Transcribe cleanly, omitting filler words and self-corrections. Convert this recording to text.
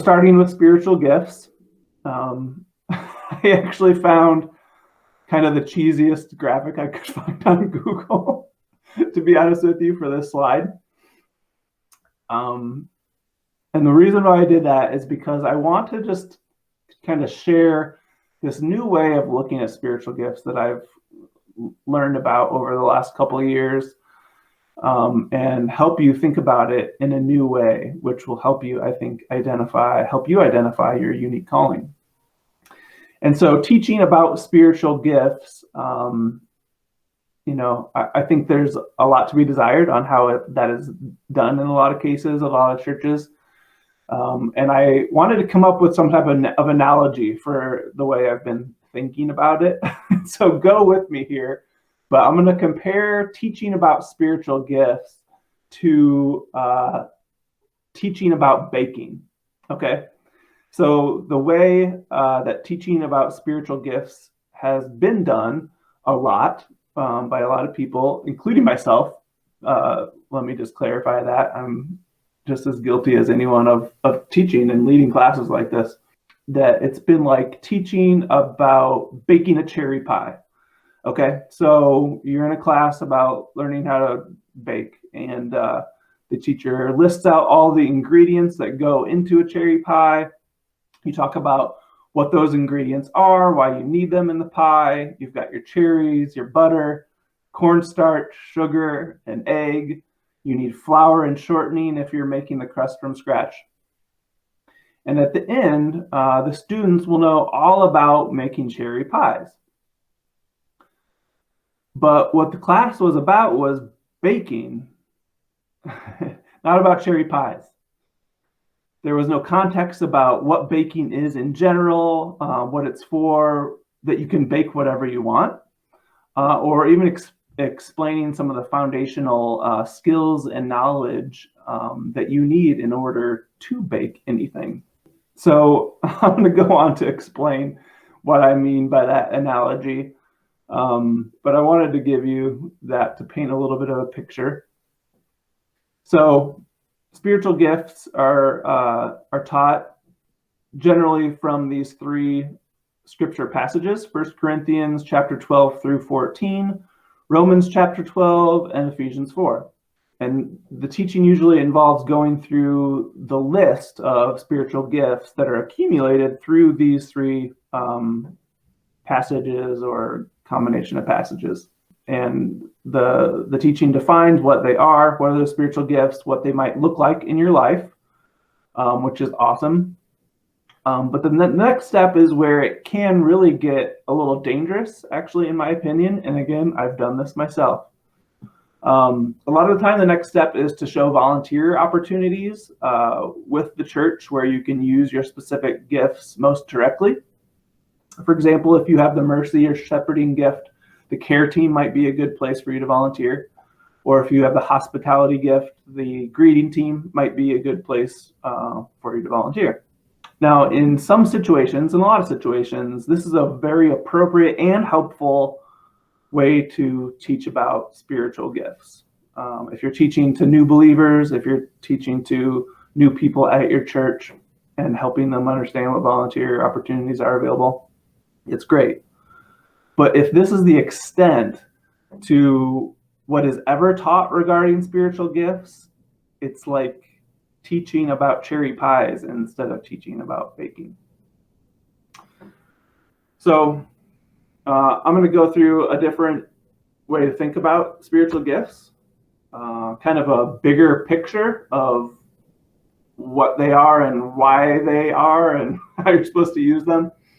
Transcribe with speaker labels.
Speaker 1: starting with spiritual gifts, I actually found kind of the cheesiest graphic I could find on Google, to be honest with you, for this slide. And the reason why I did that is because I want to just kind of share this new way of looking at spiritual gifts that I've learned about over the last couple of years, and help you think about it in a new way, which will help you, I think, identify your unique calling. And so teaching about spiritual gifts, I think there's a lot to be desired on how that is done in a lot of cases, a lot of churches. And I wanted to come up with some type of analogy for the way I've been thinking about it. So go with me here. But I'm going to compare teaching about spiritual gifts to teaching about baking. Okay. So the way that teaching about spiritual gifts has been done a lot by a lot of people, including myself. Let me just clarify that. I'm just as guilty as anyone of teaching and leading classes like this, that it's been like teaching about baking a cherry pie. Okay, so you're in a class about learning how to bake, and the teacher lists out all the ingredients that go into a cherry pie. You talk about what those ingredients are, why you need them in the pie. You've got your cherries, your butter, cornstarch, sugar, and egg. You need flour and shortening if you're making the crust from scratch. And at the end, the students will know all about making cherry pies. But what the class was about was baking, not about cherry pies. There was no context about what baking is in general, what it's for, that you can bake whatever you want, or even explaining some of the foundational skills and knowledge that you need in order to bake anything. So I'm going to go on to explain what I mean by that analogy. But I wanted to give you that to paint a little bit of a picture. So spiritual gifts are taught generally from these three scripture passages: 1 Corinthians chapter 12 through 14, Romans chapter 12, and Ephesians 4. And the teaching usually involves going through the list of spiritual gifts that are accumulated through these three passages or combination of passages. And the teaching defines what they are, what are the spiritual gifts, what they might look like in your life, which is awesome. But the next step is where it can really get a little dangerous, actually, in my opinion. And again, I've done this myself. A lot of the time, the next step is to show volunteer opportunities with the church where you can use your specific gifts most directly. For example, if you have the mercy or shepherding gift, the care team might be a good place for you to volunteer. Or if you have the hospitality gift, the greeting team might be a good place for you to volunteer. Now, in some situations, in a lot of situations, this is a very appropriate and helpful way to teach about spiritual gifts. If you're teaching to new believers, if you're teaching to new people at your church and helping them understand what volunteer opportunities are available, it's great. But if this is the extent to what is ever taught regarding spiritual gifts, it's like teaching about cherry pies instead of teaching about baking. So I'm going to go through a different way to think about spiritual gifts, kind of a bigger picture of what they are and why they are and how you're supposed to use them.